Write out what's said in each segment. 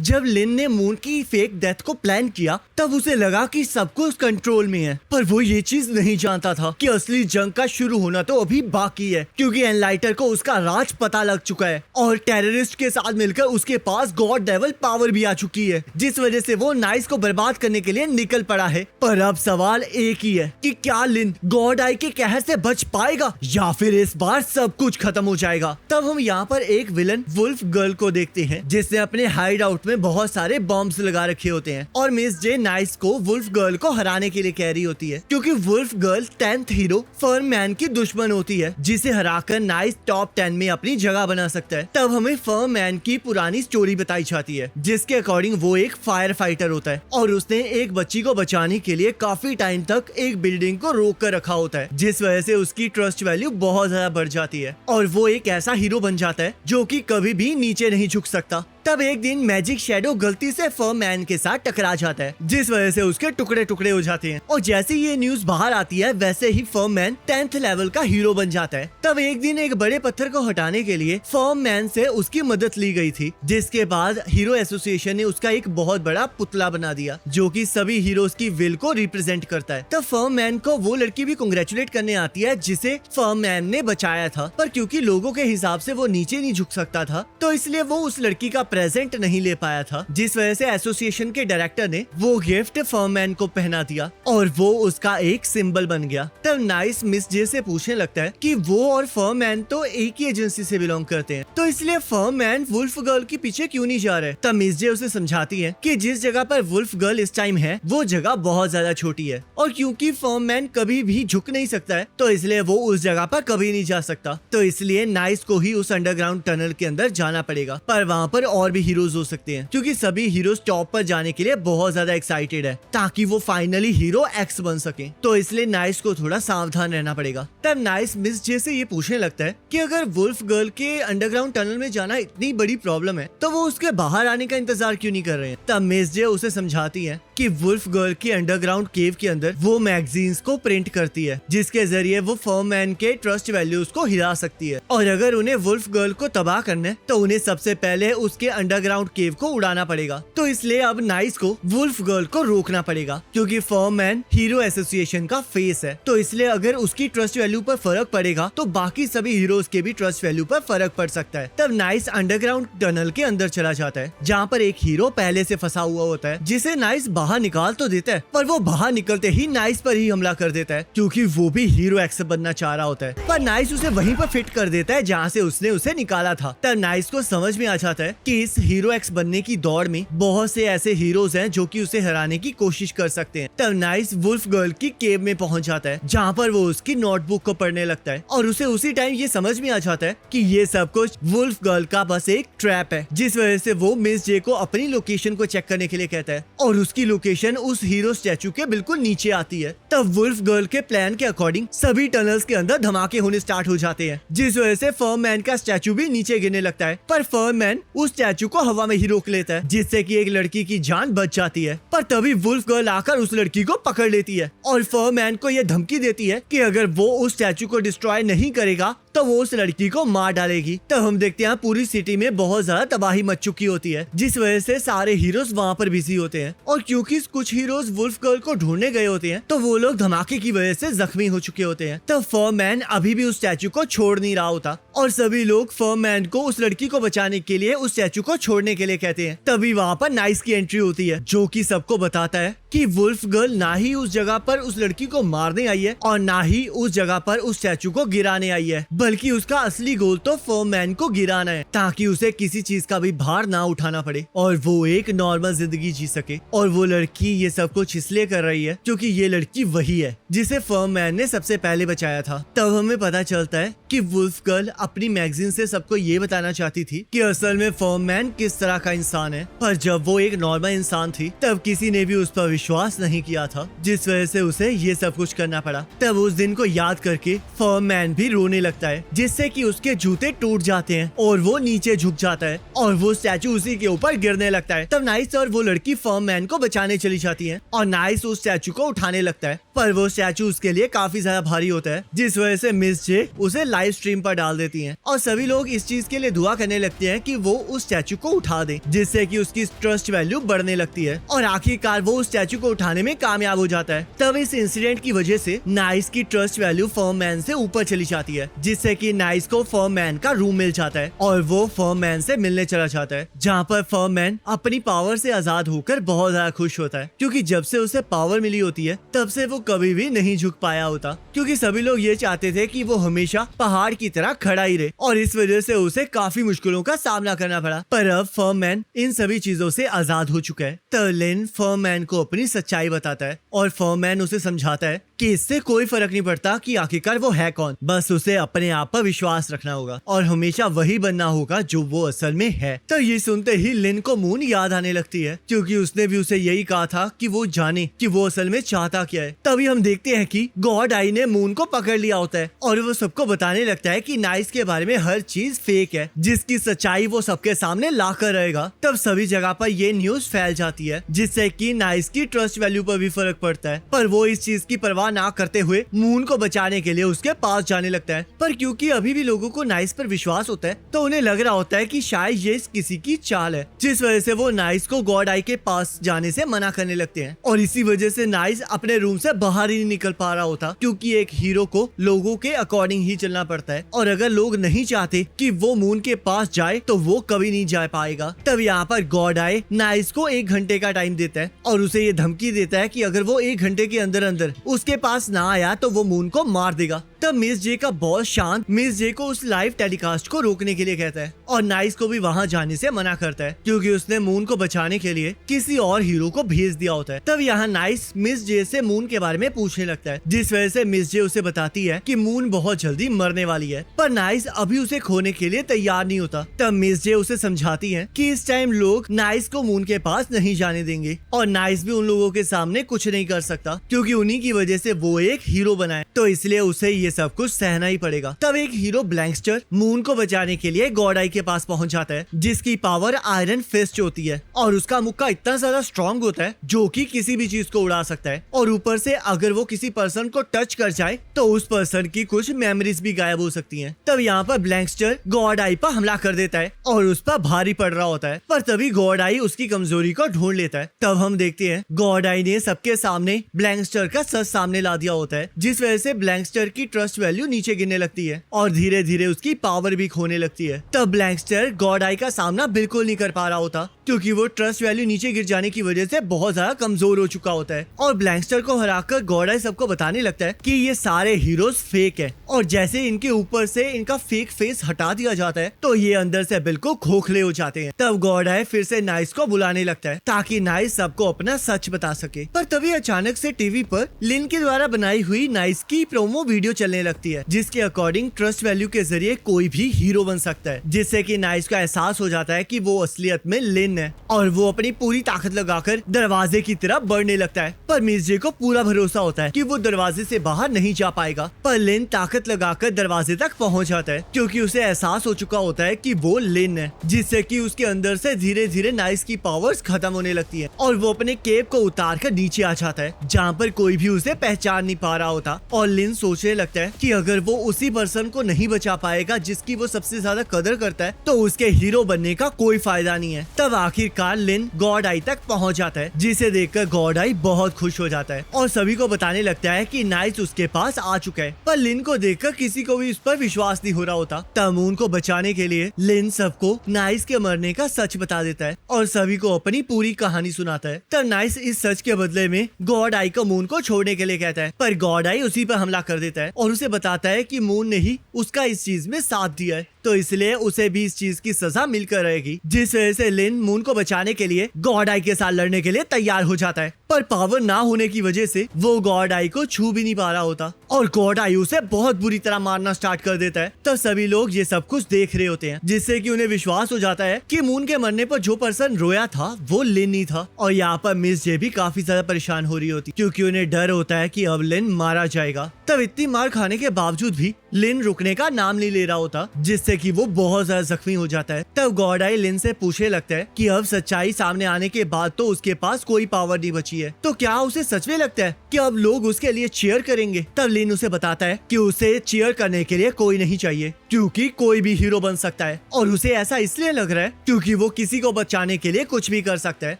जब लिन ने मून की फेक डेथ को प्लान किया तब उसे लगा कि सब कुछ कंट्रोल में है, पर वो ये चीज नहीं जानता था कि असली जंग का शुरू होना तो अभी बाकी है, क्योंकि एनलाइटर को उसका राज पता लग चुका है और टेररिस्ट के साथ मिलकर उसके पास गॉड लेवल पावर भी आ चुकी है, जिस वजह से वो नाइस को बर्बाद करने के लिए निकल पड़ा है। पर अब सवाल एक ही है कि क्या लिन गॉड आई के कहर से बच पाएगा या फिर इस बार सब कुछ खत्म हो जाएगा। तब हम यहाँ पर एक विलन वुल्फ गर्ल को देखते हैं जिसने अपने हाइड आउट में बहुत सारे बॉम्ब्स लगा रखे होते हैं और मिस जे नाइस को वुल्फ गर्ल को हराने के लिए कह रही होती है, क्योंकि wolf girl 10th hero firm man की दुश्मन होती है जिसे हराकर नाइस टॉप 10 में अपनी जगह बना सकता है। तब हमें फर्म मैन की पुरानी स्टोरी बताई जाती है जिसके अकॉर्डिंग वो एक फायर फाइटर होता है और उसने एक बच्ची को बचाने के लिए काफी टाइम तक एक बिल्डिंग को रोक कर रखा होता है, जिस वजह से उसकी ट्रस्ट वैल्यू बहुत ज्यादा बढ़ जाती है और वो एक ऐसा हीरो बन जाता है जो कि कभी भी नीचे नहीं झुक सकता। तब एक दिन मैजिक शैडो गलती से फर्म मैन के साथ टकरा जाता है जिस वजह से उसके टुकड़े टुकड़े हो जाते हैं और जैसे ये न्यूज बाहर आती है वैसे ही फर्म मैन 10th लेवल का हीरो बन जाता है। तब एक दिन एक बड़े पत्थर को हटाने के लिए फर्म मैन से उसकी मदद ली गई थी, जिसके बाद हीरो एसोसिएशन ने उसका एक बहुत बड़ा पुतला बना दिया जो कि सभी हीरोज की विल को रिप्रेजेंट करता है। तब फर्म मैन को वो लड़की भी कांग्रेचुलेट करने आती है जिसे फर्म मैन ने बचाया था, पर क्योंकि लोगों के हिसाब से वो नीचे नहीं झुक सकता था तो इसलिए वो उस लड़की का प्रेजेंट नहीं ले पाया था, जिस वजह से एसोसिएशन के डायरेक्टर ने वो गिफ्ट फर्म मैन को पहना दिया और वो उसका एक सिंबल बन गया। तब नाइस मिस जे से पूछने लगता है कि वो और फर्म मैन तो एक ही एजेंसी से बिलोंग करते हैं, तो इसलिए फर्म मैन वुल्फ गर्ल के पीछे क्यों नहीं जा रहे। तब मिस जे उसे समझाती है कि जिस जगह पर वुल्फ गर्ल इस टाइम है वो जगह बहुत ज्यादा छोटी है और क्योंकि फर्म मैन कभी भी झुक नहीं सकता है तो इसलिए वो उस जगह पर कभी नहीं जा सकता, तो इसलिए नाइस को ही उस अंडरग्राउंड टनल के अंदर जाना पड़ेगा। पर वहाँ पर और भी हीरोज हो सकते हैं क्योंकि सभी हीरोज टॉप पर जाने के लिए बहुत ज्यादा एक्साइटेड है ताकि वो फाइनली हीरो एक्स बन सके, तो इसलिए नाइस को थोड़ा सावधान रहना पड़ेगा। तब नाइस मिस जे से ये पूछने लगता है कि अगर वुल्फ गर्ल के अंडरग्राउंड टनल में जाना इतनी बड़ी प्रॉब्लम है तो वो उसके बाहर आने का इंतजार क्यों नहीं कर रहे हैं। तब मिस जे उसे समझाती है कि वुल्फ गर्ल की अंडरग्राउंड केव के अंदर वो मैगजीन्स को प्रिंट करती है जिसके जरिए वो फर्म मैन के ट्रस्ट वैल्यूज को हिला सकती है और अगर उन्हें वुल्फ गर्ल को तबाह करना है तो उन्हें सबसे पहले उसके अंडरग्राउंड केव को उड़ाना पड़ेगा, तो इसलिए अब नाइस को वुल्फ गर्ल को रोकना पड़ेगा क्योंकि फर्म मैन हीरो एसोसिएशन का फेस है, तो इसलिए अगर उसकी ट्रस्ट वैल्यू पर फर्क पड़ेगा तो बाकी सभी हीरोज के भी ट्रस्ट वैल्यू पर फर्क पड़ सकता है। तब नाइस अंडरग्राउंड टनल के अंदर चला जाता है जहाँ पर एक हीरो पहले से फंसा हुआ होता है जिसे नाइस बाहर निकाल तो देता है, पर वो बाहर निकलते ही नाइस पर ही हमला कर देता है क्योंकि वो भी हीरो एक्स बनना चाह रहा होता है, पर नाइस उसे वहीं पर फिट कर देता है जहाँ से उसने उसे निकाला था। तब नाइस को समझ में आ जाता है कि इस हीरो एक्स बनने की दौड़ में बहुत से ऐसे हीरोज हैं जो कि उसे हराने की कोशिश कर सकते हैं। तब नाइस वुल्फ गर्ल की केव में पहुंच जाता है जहाँ पर वो उसकी नोटबुक को पढ़ने लगता है और उसे उसी टाइम ये समझ में आ जाता है कि ये सब कुछ वुल्फ गर्ल का बस एक ट्रैप है, जिस वजह से वो मिस जे को अपनी लोकेशन को चेक करने के लिए कहता है और उसकी लोकेशन उस हीरो स्टैचू के बिल्कुल नीचे आती है। तब वुल्फ गर्ल के प्लान के अकॉर्डिंग सभी टनल्स के अंदर धमाके होने स्टार्ट हो जाते हैं जिस वजह से फर्म मैन का स्टैचू भी नीचे गिरने लगता है, पर फर्म मैन उस स्टैचू को हवा में ही रोक लेता है जिससे कि एक लड़की की जान बच जाती है। पर तभी वुल्फ गर्ल आकर उस लड़की को पकड़ लेती है और फर्म मैन को यह धमकी देती है कि अगर वो उस स्टैचू को डिस्ट्रॉय नहीं करेगा तो वो उस लड़की को मार डालेगी। तब हम देखते हैं पूरी सिटी में बहुत ज्यादा तबाही मच चुकी होती है जिस वजह से सारे हीरोज वहाँ पर बिजी होते हैं और क्योंकि कुछ हीरोज वुल्फ गर्ल को ढूंढने गए होते हैं तो वो लोग धमाके की वजह से जख्मी हो चुके होते हैं। तब फर्म मैन अभी भी उस स्टैचू को छोड़ नहीं रहा होता और सभी लोग फर्म मैन को उस लड़की को बचाने के लिए उस स्टैचू को छोड़ने के लिए कहते हैं। तभी वहाँ पर नाइस की एंट्री होती है जो कि सबको बताता है कि वुल्फ गर्ल ना ही उस जगह पर उस लड़की को मारने आई है और ना ही उस जगह पर उस स्टैचू को गिराने आई है, बल्कि उसका असली गोल तो फर्म मैन को गिराना है ताकि उसे किसी चीज का भी भार ना उठाना पड़े और वो एक नॉर्मल जिंदगी जी सके। और वो लड़की ये सब कुछ इसलिए कर रही है क्योंकि ये लड़की वही है जिसे फर्म मैन ने सबसे पहले बचाया था। तब हमें पता चलता है कि वुल्फ गर्ल अपनी मैगजीन से सबको ये बताना चाहती थी कि असल में फर्म मैन किस तरह का इंसान है, पर जब वो एक नॉर्मल इंसान थी तब किसी ने भी उस पर विश्वास नहीं किया था जिस वजह से उसे ये सब कुछ करना पड़ा। तब उस दिन को याद करके फर्म मैन भी रोने लगता है जिससे कि उसके जूते टूट जाते हैं और वो नीचे झुक जाता है और वो स्टैचू उसी के ऊपर गिरने लगता है। तब नाइस और वो लड़की फर्म मैन को बचाने चली जाती है और नाइस उस स्टैचू को उठाने लगता है, पर वो स्टैचू उसके लिए काफी ज्यादा भारी होता है, जिस वजह से मिस जे उसे लाइव स्ट्रीम पर डाल देती है और सभी लोग इस चीज के लिए दुआ करने लगते हैं कि वो उस स्टैचू को उठा दे, जिससे कि उसकी ट्रस्ट वैल्यू बढ़ने लगती है और आखिरकार वो उस स्टैचू को उठाने में कामयाब हो जाता है। तब इस इंसिडेंट की वजह से नाइस की ट्रस्ट वैल्यू फर्म मैन से ऊपर चली जाती है, जिससे कि नाइस को फर्म मैन का रूम मिल जाता है और वो फर्म मैन से मिलने चला जाता है, जहाँ पर फर्म मैन अपनी पावर से आजाद होकर बहुत ज्यादा खुश होता है, क्योंकि जब से उसे पावर मिली होती है तब से वो कभी भी नहीं झुक पाया होता, क्योंकि सभी लोग ये चाहते थे कि वो हमेशा पहाड़ की तरह खड़ा ही रहे और इस वजह से उसे काफी मुश्किलों का सामना करना पड़ा। पर अब फर्म मैन इन सभी चीजों से आजाद हो चुका है। तब लिन फर्म मैन को अपनी सच्चाई बताता है और फर्म मैन उसे समझाता है कि इससे कोई फर्क नहीं पड़ता कि आखिरकार वो है कौन, बस उसे अपने आप पर विश्वास रखना होगा और हमेशा वही बनना होगा जो वो असल में है। तो ये सुनते ही लिन को मून याद आने लगती है, क्योंकि उसने भी उसे यही कहा था कि वो जाने कि वो असल में चाहता क्या है। तभी हम देखते हैं कि गॉड आई ने मून को पकड़ लिया होता है और वो सबको बताने लगता है कि नाइस के बारे में हर चीज फेक है, जिसकी सच्चाई वो सबके सामने ला कर रहेगा। तब सभी जगह पर ये न्यूज फैल जाती है, जिससे कि नाइस की ट्रस्ट वैल्यू पर भी फर्क पड़ता है, पर वो इस चीज की परवाह ना करते हुए मून को बचाने के लिए उसके पास जाने लगता है। पर क्योंकि अभी भी लोगों को नाइस पर विश्वास होता है तो उन्हें लग रहा होता है कि शायद ये किसी की चाल है, जिस वजह से वो नाइस को गॉड आई के पास जाने से मना करने लगते हैं और इसी वजह से नाइस अपने रूम से बाहर ही नहीं निकल पा रहा होता, क्योंकि एक हीरो को लोगों के अकॉर्डिंग ही चलना पड़ता है और अगर लोग नहीं चाहते कि वो मून के पास जाए तो वो कभी नहीं जा पाएगा। तब यहाँ पर गॉड आई नाइस को 1 घंटे का टाइम देता है और उसे ये धमकी देता है कि अगर वो 1 घंटे के अंदर अंदर उसके पास ना आया तो वो मून को मार देगा। तब मिस जे का बॉस शांत मिस जे को उस लाइव टेलीकास्ट को रोकने के लिए कहता है और नाइस को भी वहां जाने से मना करता है, क्योंकि उसने मून को बचाने के लिए किसी और हीरो को भेज दिया होता है। तब यहाँ नाइस मिस जे से मून के बारे में पूछने लगता है, जिस वजह से मिस जे उसे बताती है कि मून बहुत जल्दी मरने वाली है, पर नाइस अभी उसे खोने के लिए तैयार नहीं होता। तब मिस जे उसे समझाती है कि इस टाइम लोग नाइस को मून के पास नहीं जाने देंगे और नाइस भी उन लोगों के सामने कुछ नहीं कर सकता, क्योंकि उन्हीं की वजह से वो एक हीरो बना है, तो इसलिए उसे ये सब कुछ सहना ही पड़ेगा। तब एक हीरो ब्लैंकस्टर मून को बचाने के लिए गॉड आई के पास पहुंच जाता है, जिसकी पावर आयरन फिस्ट होती है और उसका मुक्का इतना ज्यादा स्ट्रॉन्ग होता है जो कि किसी भी चीज को उड़ा सकता है और ऊपर से अगर वो किसी पर्सन को टच कर जाए तो उस पर्सन की कुछ मेमोरीज भी गायब हो सकती हैं। तब यहाँ पर ब्लैंकस्टर गॉड आई पर हमला कर देता है और उस पर भारी पड़ रहा होता है, पर तभी गॉड आई उसकी कमजोरी को ढूंढ लेता है। तब हम देखते हैं गॉड आई ने सबके सामने ब्लैंकस्टर का सच सामने ला दिया होता है, जिस वजह से ब्लैंकस्टर की ट्रस्ट वैल्यू नीचे गिरने लगती है और धीरे धीरे उसकी पावर भी खोने लगती है। तब ब्लैंकस्टर गॉड आई का सामना बिल्कुल नहीं कर पा रहा होता, क्योंकि वो ट्रस्ट वैल्यू नीचे गिर जाने की वजह से बहुत ज्यादा कमजोर हो चुका होता है और ब्लैंकस्टर को हराकर गॉड आई सबको बताने लगता है कि ये सारे हीरोज फेक है और जैसे इनके ऊपर से इनका फेक फेस हटा दिया जाता है तो ये अंदर से बिल्कुल खोखले हो जाते हैं। तब गॉड आई फिर से नाइस को बुलाने लगता है ताकि नाइस सबको अपना सच बता सके, पर तभी अचानक से टीवी पर लिन के द्वारा बनाई हुई नाइस की प्रोमो वीडियो चलने लगती है, जिसके अकॉर्डिंग ट्रस्ट वैल्यू के जरिए कोई भी हीरो बन सकता है, जिससे कि नाइस का एहसास हो जाता है कि वो असलियत में लिन है और वो अपनी पूरी ताकत लगाकर दरवाजे की तरफ बढ़ने लगता है। पर मिस जे को पूरा भरोसा होता है कि वो दरवाजे से बाहर नहीं जा पाएगा, पर लिन ताकत लगाकर दरवाजे तक पहुंच जाता है, क्योंकि उसे एहसास हो चुका होता है कि वो लिन है, जिससे कि उसके अंदर से धीरे धीरे नाइस की पावर्स खत्म होने लगती है और वो अपने केप को उतार कर नीचे आ जाता है, जहाँ पर कोई भी उसे पहचान नहीं पा रहा होता और लिन सोचने लगता है कि अगर वो उसी पर्सन को नहीं बचा पाएगा जिसकी वो सबसे ज्यादा कदर करता है तो उसके हीरो बनने का कोई फायदा नहीं है। तब आखिरकार लिन गॉड आई तक पहुंच जाता है, जिसे देखकर गॉड आई बहुत खुश हो जाता है और सभी को बताने लगता है कि नाइस उसके पास आ चुका है, पर लिन को देखकर किसी को भी उस पर विश्वास नहीं हो रहा होता। तब मून को बचाने के लिए लिन सबको नाइस के मरने का सच बता देता है और सभी को अपनी पूरी कहानी सुनाता है। तब नाइस इस सच के बदले में गॉड आई को मून को छोड़ने के लिए कहता है, पर गॉड आई उसी पर हमला कर देता है और उसे बताता है कि मून ने ही उसका इस चीज में साथ दिया है, तो इसलिए उसे भी इस चीज की सजा मिलकर रहेगी, जिस वजह से लिन मून को बचाने के लिए गॉड आई के साथ लड़ने के लिए तैयार हो जाता है। पर पावर ना होने की वजह से वो गॉड आई को छू भी नहीं पा रहा होता और गॉड आई उसे बहुत बुरी तरह मारना स्टार्ट कर देता है। तब सभी लोग ये सब कुछ देख रहे होते हैं, जिससे कि उन्हें विश्वास हो जाता है कि मून के मरने पर जो पर्सन रोया था वो लिन ही था। और यहाँ पर मिस जे भी काफी ज्यादा परेशान हो रही होती क्योंकि उन्हें डर होता है कि अब लिन मारा जाएगा। तब इतनी मार खाने के बावजूद भी लिन रुकने का नाम नहीं ले रहा होता, जिससे कि वो बहुत ज्यादा जख्मी हो जाता है। तब गॉड आई लिन से पूछने लगता है कि अब सच्चाई सामने आने के बाद तो उसके पास कोई पावर नहीं बची है, तो क्या उसे सच में लगता है कि अब लोग उसके लिए चीयर करेंगे? तब लिन उसे बताता है कि उसे चीयर करने के लिए कोई नहीं चाहिए, क्योंकि कोई भी हीरो बन सकता है और उसे ऐसा इसलिए लग रहा है क्योंकि वो किसी को बचाने के लिए कुछ भी कर सकता है।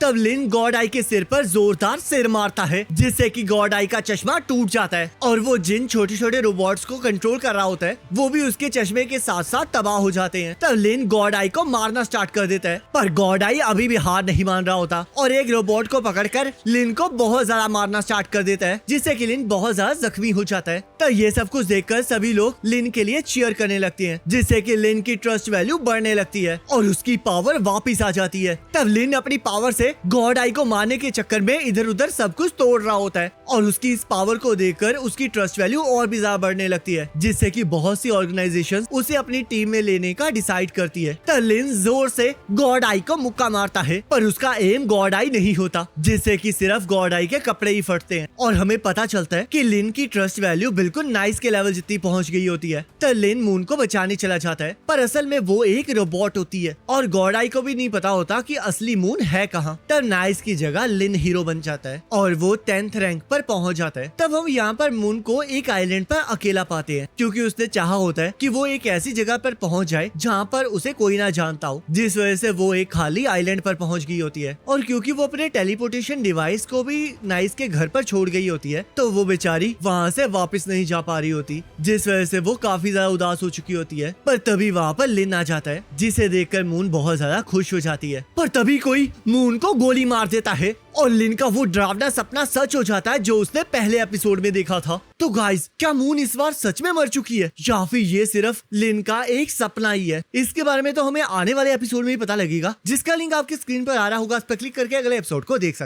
तब लिन गॉड आई के सिर पर जोरदार सिर मारता है, जिससे कि गॉड आई का चश्मा टूट जाता है और वो जिन छोटे छोटे रोबोट्स को कंट्रोल कर रहा होता है वो भी उसके चश्मे के साथ साथ तबाह हो जाते हैं। तब लिन गॉड आई को मारना स्टार्ट कर देता है, पर गॉड आई अभी भी हार नहीं मान रहा होता और एक रोबोट को पकड़कर लिन को बहुत ज्यादा मारना स्टार्ट कर देता है, जिससे कि लिन बहुत ज्यादा जख्मी हो जाता है। तब ये सब कुछ देखकर सभी लोग लिन के लिए चीयर करने लगते हैं, जिससे कि लिन की ट्रस्ट वैल्यू बढ़ने लगती है और उसकी पावर वापस आ जाती है। तब लिन अपनी पावर से गॉड आई को मारने के चक्कर में इधर उधर सब कुछ तोड़ रहा होता है और उसकी इस पावर को देखकर उसकी ट्रस्ट वैल्यू और भी ज्यादा बढ़ने लगती है, जिससे कि बहुत सी ऑर्गेनाइजेशंस उसे अपनी टीम में लेने का डिसाइड करती है। तब लिन जोर से गॉड आई को मुक्का मारता है, पर उसका एम गॉड आई नहीं होता, जिससे कि सिर्फ गॉड आई के कपड़े ही फटते हैं और हमें पता चलता है कि लिन की ट्रस्ट वैल्यू बिल्कुल नाइस के लेवल जितनी पहुंच गई होती है। तब लिन मून को बचाने चला जाता है, पर असल में वो एक रोबोट होती है और गॉड आई को भी नहीं पता होता कि असली मून है कहाँ। तब नाइस की जगह लिन हीरो बन जाता है और वो 10th रैंक पर पहुंच जाता है। तब हम यहाँ पर मून को एक आइलैंड पर अकेला पाते हैं, क्योंकि उसने चाहा होता है कि वो एक ऐसी जगह पर पहुंच जाए जहाँ पर उसे कोई ना जानता हो, जिस वजह से वो एक खाली आइलैंड पर पहुंच गई होती है। और क्योंकि वो अपने टेलीपोर्टेशन डिवाइस को भी नाइस के घर पर छोड़ गई होती है, तो वो बेचारी वहाँ से वापस नहीं जा पा रही होती, जिस वजह से वो काफी ज्यादा उदास हो चुकी होती है। पर तभी वहाँ पर लिन आ जाता है, जिसे देखकर मून बहुत ज्यादा खुश हो जाती है। पर तभी कोई मून को गोली मार देता है और लिन का वो डरावना सपना सच हो जाता है जो उसने पहले एपिसोड में देखा था। तो गाइस, क्या मून इस बार सच में मर चुकी है या फिर ये सिर्फ लिन का एक सपना ही है? इसके बारे में तो हमें आने वाले एपिसोड में ही पता लगेगा, जिसका लिंक आपकी स्क्रीन पर आ रहा होगा। उस पर क्लिक करके अगले एपिसोड को देख सकते हैं।